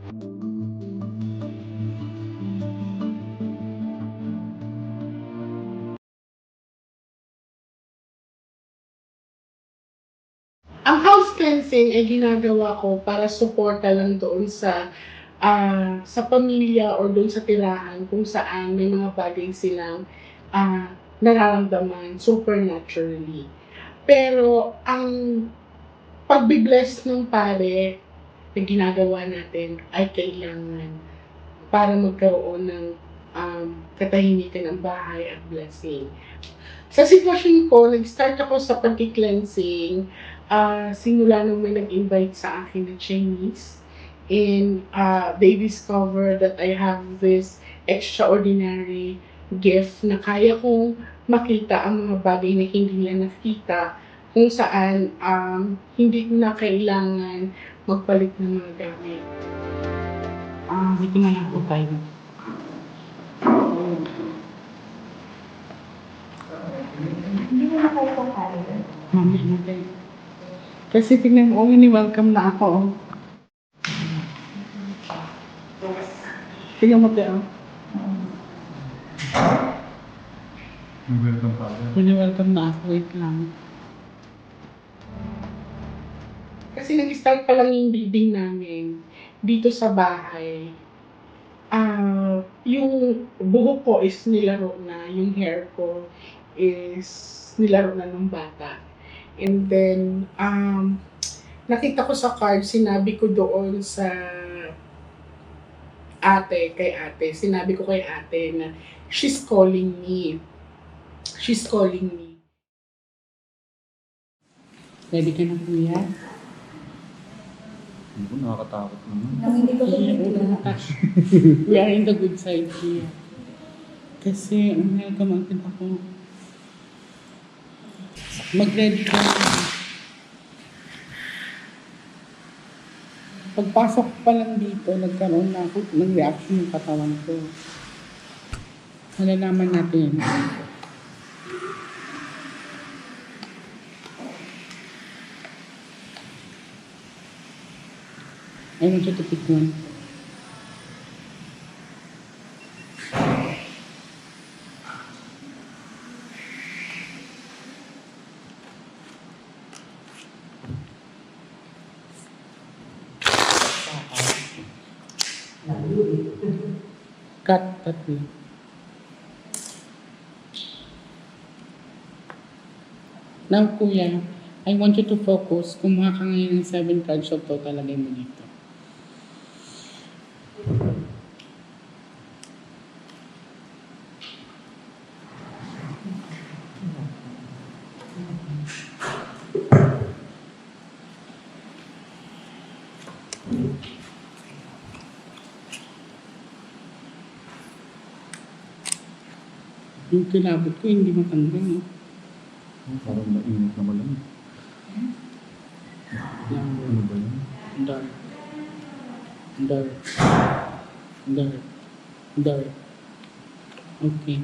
Ang house cleansing ay ginagawa ko para suporta lang doon sa pamilya or doon sa tirahan kung saan may mga bagay silang nararamdaman supernaturally. Pero ang pagbi-bless ng pare na ginagawa natin ay kailangan para magkaroon ng katahimikan ng bahay at blessing. Sa sitwasyon ko, nag-start ako sa pagki-cleansing, simula nung may nag-invite sa akin na Chinese. And they discovered that I have this extraordinary gift na kaya kong makita ang mga bagay na hindi nila nakita, kung saan hindi na kailangan magpalit ng mga gamit. Dito na lang po tayo. Hindi mo na kayo kakain. Mamaya natin. Kasi tingnan mo, welcome na ako. Tingnan mo tayo. Welcome pa rin. Welcome na ako. Wait lang. Kasi nag-start pa lang yung reading namin dito sa bahay. Yung buhok ko is nilaro na, yung hair ko is nilaro na ng bata. And then, nakita ko sa card, sinabi ko doon sa sinabi ko kay ate na she's calling me. She's calling me. Ready ka na, kuya? Hindi ko nakakatakot naman. Nang hindi ko We are in the good side here. Kasi, gumagin ako. Mag-ready ka. Pagpasok pa lang dito, nagkaroon na ako ng reaction ng katawan ko. Malalaman natin. I want you to pick one. Cut, tatlo. Now, kuya, I want you to focus. Kumuha ka ngayon ng 7 cards of total, lagay mo dito. Yung kilabot ko, hindi matanggal. No? Parang mainit na malamig. Ano ba yun? Dark. Dark. Dark. Dark. Okay.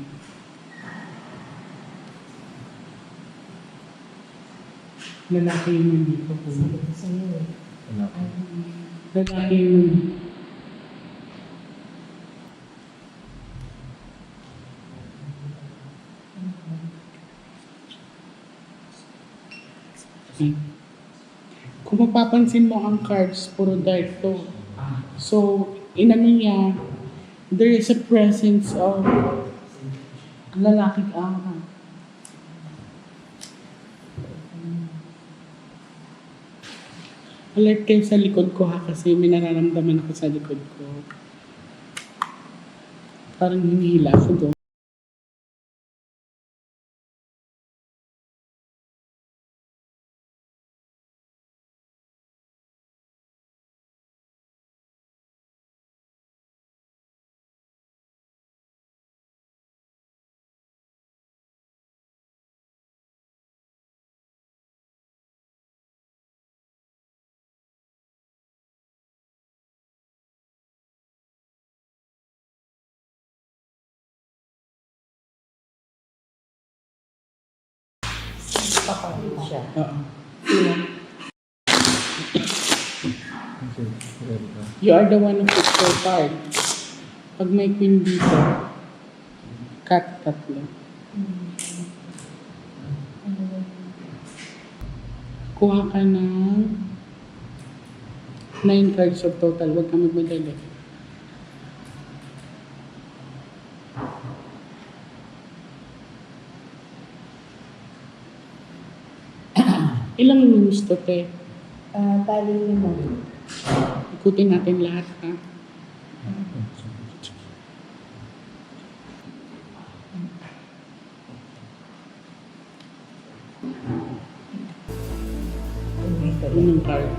Lalaki yung nandito po. Wala ko. Lalaki yung kung mapapansin mo ang cards, puro dark to. So, inano niya, there is a presence of lalaking aura. Alert kayo sa likod ko ha, kasi may nararamdaman ako sa likod ko. Parang hinihila ako doon. Papakita siya. Oo. Kasi, Erika. You are the one who puts your card. Pag may queen dito, cut tatlo. Kuha ka ng 9 cards of total. Huwag ka magmadali. Ilang rooms to, te? Bali 5. Ikutin natin lahat, ha? Unang card.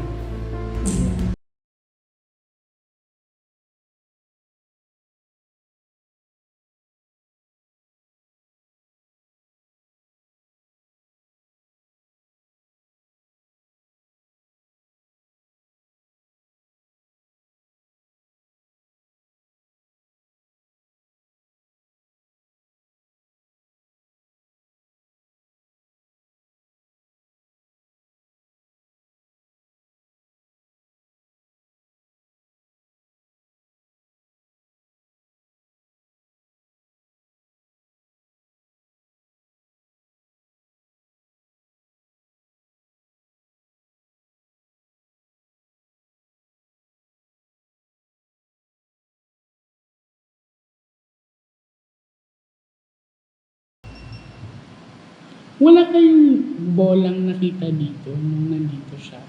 Wala kayong bolang nakita dito nung nandito siya.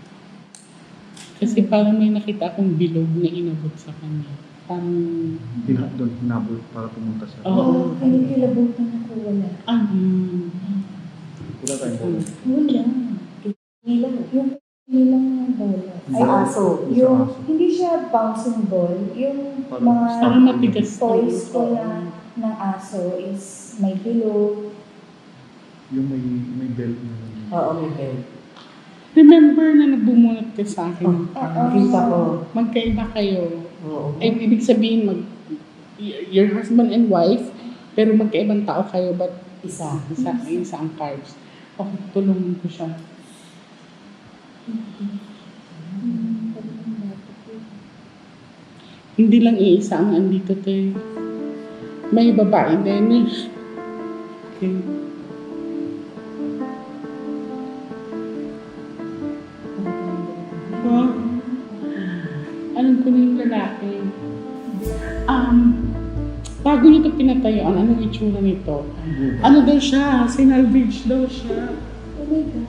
Kasi parang may nakita akong bilog na inabot sa kanya. Parang... Doon hinabot para pumunta siya. Oo. Kaya kilabutan ako wala. Wala tayong bola. Wala. Nilang, yung nilang mga bola. Ay, aso. Yung Yung, aso. hindi siya bouncing ball. Yung Parang Parang mga matigas. toys ko na ng aso is may bilog. Yung may belt na. Oo, may bell. Remember na nagbumunot ka sa akin. Nakita ko. Magkaiba kayo. Oo. Ay, ibig sabihin, your husband and wife, pero magkaibang tao kayo, but Isa. isa ang cards. Okay, tulungan ko siya. Hindi lang iisa ang andito, te. May babae din eh. Okay. Huh? Alam ko na yung lalaki. Bago niyo ito pinatayuan, anong itsura nito? Ano daw siya? Sinalvage daw siya. Oh my God.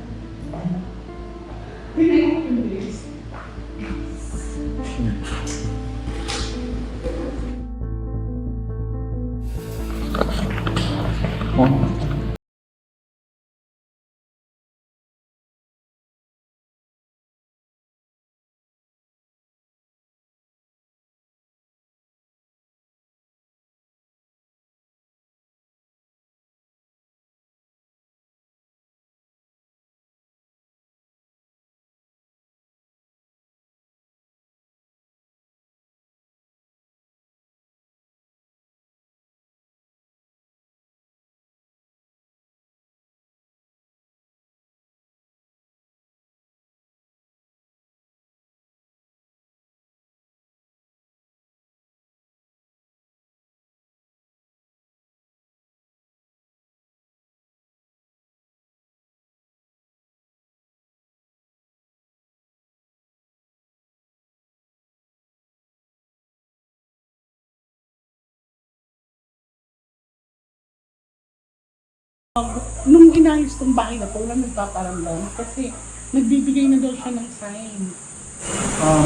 Can I open this? Oh. Nung inayos tong bahay na to, wala nagpaparamdam kasi nagbibigay na daw siya ng sign.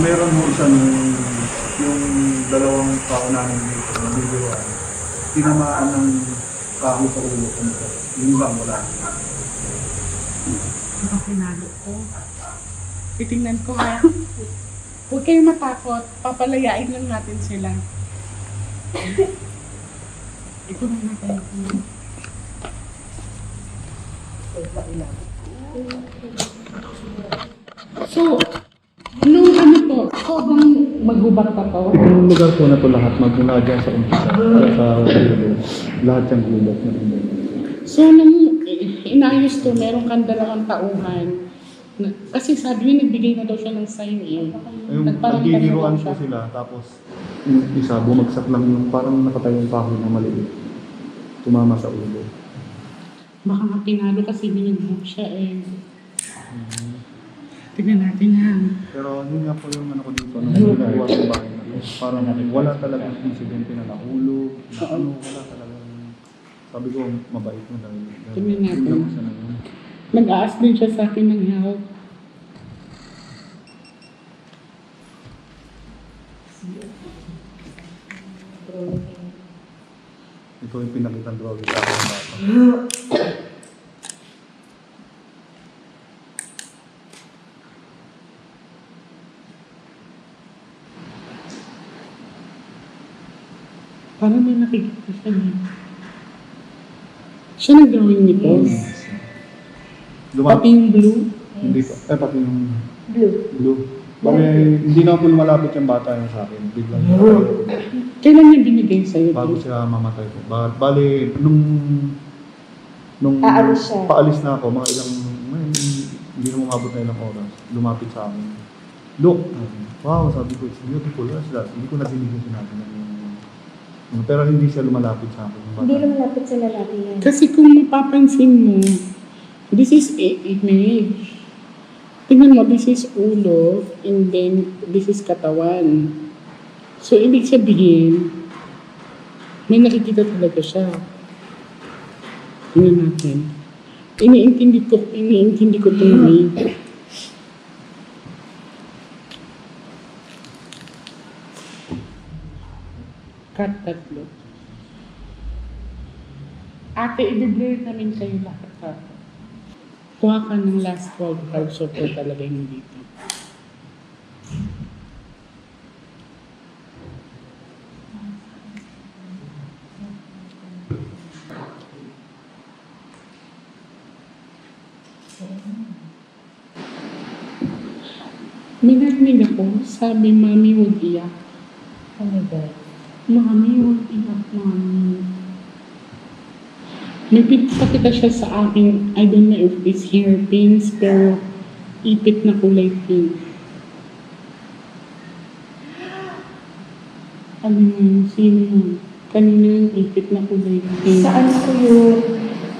Meron mo isang yung dalawang paunahin dito na video tinamaan ng kahoy sa ulo ko nito. Yung iba wala. Ang pinalo ko. Titingnan ko ha. Huwag kayong matakot. Papalayain lang natin sila. Ito na natin. So, nung ano to, sobrang maghubak pa to. Yung lugar po na to lahat, magmula dyan sa umpisa, sa ulo, lahat yung gulat na rin. So, nung inayos to, meron kang 2 tauhan Kasi sabi niya, nagbigay na daw siya ng sign eh. Yung Nagparang nagbibiruan ganun po siya. sila, tapos yung isa, bumagsak lang yung parang nakatayo yung kahoy na maliit. Tumama sa ulo. Baka nga pinalo kasi binigyan siya eh. Tignan natin ha. Pero yun nga po yung ano ko dito, nung ginagawa sa bahay na yun, parang wala talagang insidente na nahulog, na ano, wala talagang, sabi ko, mabait mo dahil. Tingnan natin. Yun lang isa na yun. Nag-aas din siya sa akin ng help. Ito yung pinakitang drawing sa akin ng bata. Parang may nakikita siya dito. Siya nag-drawing nito. Pati yung blue. Hindi po. Pati yung Blue. blue. Bali, hindi na po lumalapit yung bata yung sa akin. Biglang Kailan niya binigay sa'yo? bago siya mamatay po. Bali, nung Aalis siya. paalis na ako, mga ilang, hindi na umabot na ilang oras, lumapit sa akin. Look, wow, sabi ko, it's beautiful. Hindi ko narinig yung sinabi na pero hindi siya lumalapit sa akin. yung bata. Hindi lumalapit sa lalaki yan. Kasi kung mapapansin mo, this is a image. Tingnan mo, this is ulo, and then this is katawan. So, ibig sabihin, may nakikita talaga siya. Tingnan natin. Iniintindi ko itong may. Cut tatlo. Ate, i-blur namin kayo lahat ha. Kuha ka ng last 12 cards so po talaga yung dito. May narinig ako, sabi, Mami, huwag iyak. Oh my God. Mami, huwag iyak, Mami. May pinapakita siya sa akin, I don't know if it's hairpins, pero ipit na kulay pink. Ano yun? Sino yun? Kanina yung ipit na kulay pink. Saan ko yun?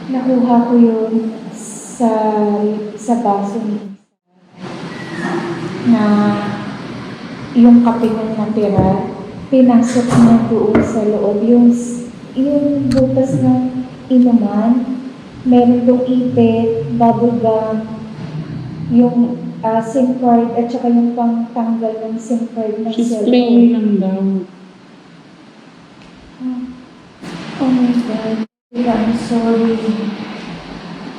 Nakuha ko yun sa baso ni Isa. Na yung kape ng natira, pinasok niya doon sa loob. Yung butas ng inuman, meron doong ipit, bubble gum, yung SIM card at saka yung pangtanggal ng SIM card ng She's cellphone. playing lang daw. Oh my God. I'm sorry.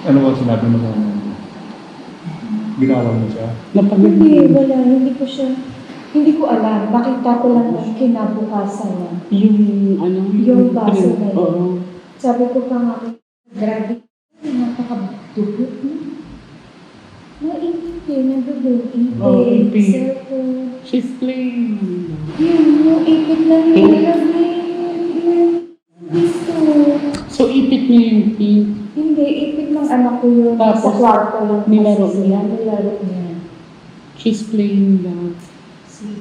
Ano ba sinabi mo sa akin? Binawan mo siya? Hindi, wala. Hindi ko alam. Nakita ko lang ng kinabukasan na. Yung ano? Yung baso na yun. Oo. Sabi ko pa nga, grabe. Napakadugot mo. Naipit eh. Nadugot. Oo, Ipit. ipit. Cellphone. She's playing lang daw. Yun, yung ipit na nilalagay. Dito. So, ipit niya yung pink. Hindi, ipit ng anak ko yun. Tapos, sa kwarto lang. nilaro kasi niya. sila. Nilaro niya. She's playing daw. See?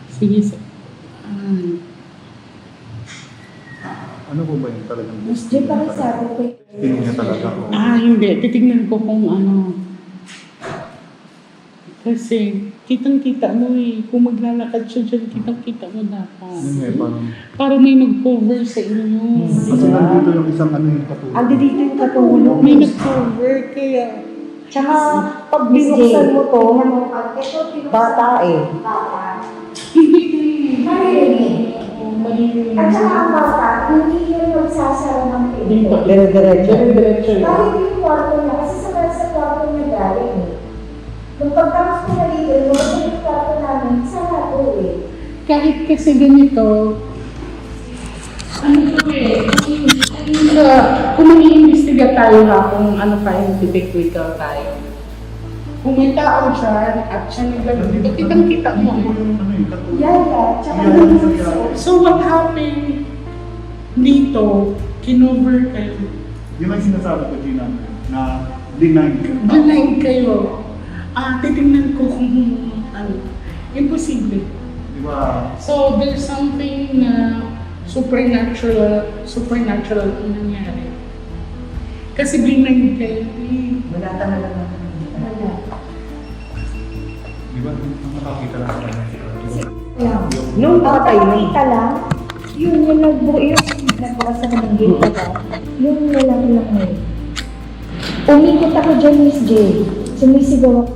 Sige, Ano po ba yung talagang Mas di pa rin sabi ko. Tingin niya talaga ako. hindi. Titignan ko kung ano. Kasi, kitang-kita mo eh. Kung maglalakad siya dyan, kitang-kita mo dapat. Yun nga, parang, Para may nag-cover sa inyo. kasi nandito yung isang ano yung katulog. Andi dito yung katulog. May nag-cover, kaya... Tsaka, pag binuksan mo to, bata eh. Mali. At saka ang bata, hindi yan magsasara ng Dito. pinto. Dire-diretso. Dire-diretso yun. Kahit yung kwarto niya, kasi sa kwarto niya galing eh. Nung pagtapos ko na dito, yung kwarto namin, sarado eh. Kahit kasi ganito, ano to eh, kung mag-iimbestiga tayo ha, kung ano scientific tayo. Kung may tao dyan at siya naglaro dito, kitang-kita mo. Yaya, tsaka Yan, yung yan, yan. So what happened dito, kinover kayo. Yun ang sinasabi ko, Gina, na blind kayo. Titingnan ko kung ano, imposible. Di ba? So, there's something na supernatural ang nangyari. Kasi blind kayo. Wala talaga naman. Wala. Di ba? Nakakita lang sa kanya. Yeah. Nung patay na. Nakakita lang, yung nagbukas ako ng gate ba? Yung lalaki lang na yun. Umikot ako dyan, Miss J. Sumisigaw ako.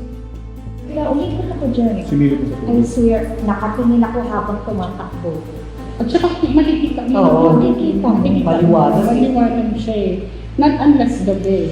Kaya umikot ako dyan. Sinilip mo sa I tubig. swear, nakatingin ako habang tumatakbo. At saka makikita mo. Oo, makikita. maliwanag. Maliwanag siya eh. Not unless gabi.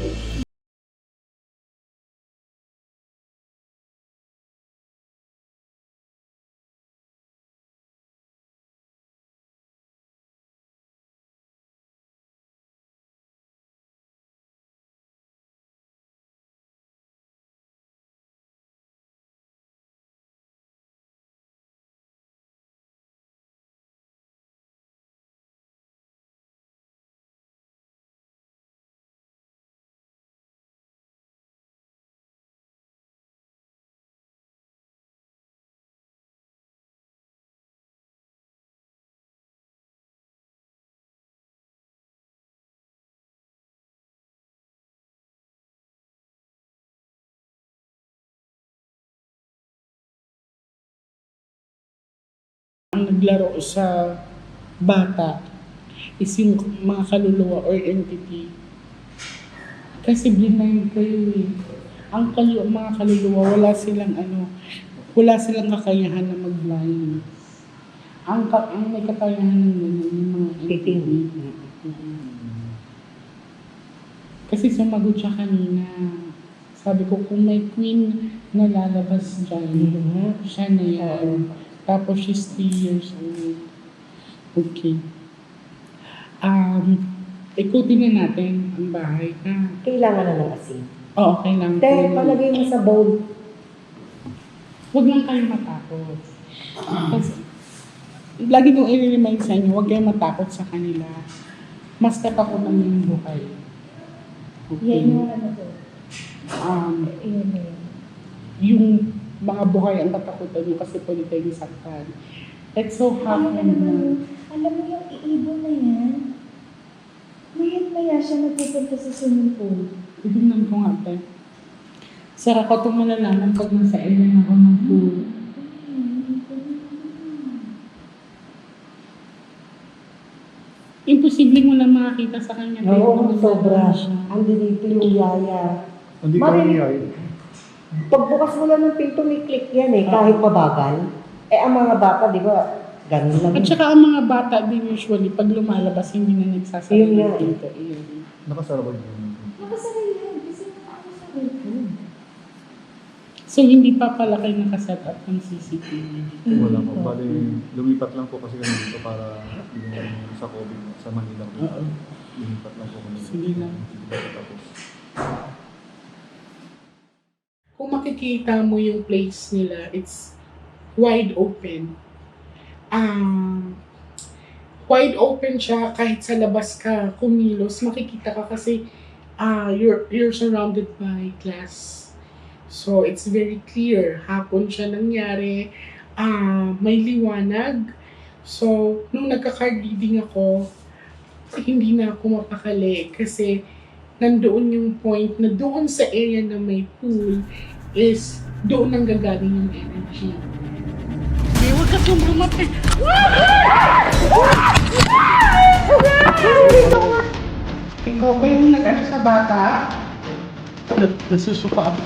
Ang naglaro sa bata is yung mga kaluluwa or entity. Kasi blind kayo eh. Mga kaluluwa, wala silang kakayahan na mag-blind. Ang may kakayahan ng yung mga Titing. Kasi sumagot siya kanina. Sabi ko, kung may queen na lalabas dyan, siya na yan. Tapos she's 3 years old. Okay. Ikutin na natin ang bahay na. Kailangan na ng asin. Oo, kailangan. Te, palagay mo sa bowl. Huwag lang kayong matakot. Kasi, lagi kong i-remind sa inyo, huwag kayong matakot sa kanila. Mas ako ng yung buhay. Yan yung ano to. Yun na yun. Yung mga buhay ang katakutan nyo kasi pwede tayo saktan. It's so happen na. Alam mo yung iibon na yan? Maya siya nagpupunta sa swimming pool. Tignan ko nga tayo. Sarap ko itong malalaman pag nasa area ako ng pool. Imposible mo na makakita sa kanya. Oo, sobra. Andi dito yung yaya. Hindi ka Marinig- nangyayari. Pagbukas mo lang ng pinto, may click yan eh, kahit mabagal. Eh, ang mga bata, di ba, ganun lang. At saka ang mga bata din usually, pag lumalabas, hindi na Yun nagsasabi nga ng eh. dito. Iyon. Nakasara ba yun? Nakasakay yan kasi nakasakay ko. So, hindi pa pala kayo nakaset up ng CCTV. Wala po. Bali, lumipat lang po kasi kami dito para yung sa COVID sa Manila. Oo. Lumipat lang po kami. Sige lang. Hindi pa tapos. Kung makikita mo yung place nila, it's wide open. Wide open siya kahit sa labas ka kumilos, makikita ka kasi you're surrounded by glass. So it's very clear. Hapon siya nangyari, may liwanag. So nung nagka-card reading ako, hindi na ako mapakali kasi nandoon yung point na doon sa area na may pool is doon nang gagaling yung energy. Okay, huwag ka sumamapit. Ikaw ba yung nag-ano sa bata? Nasusuka ako.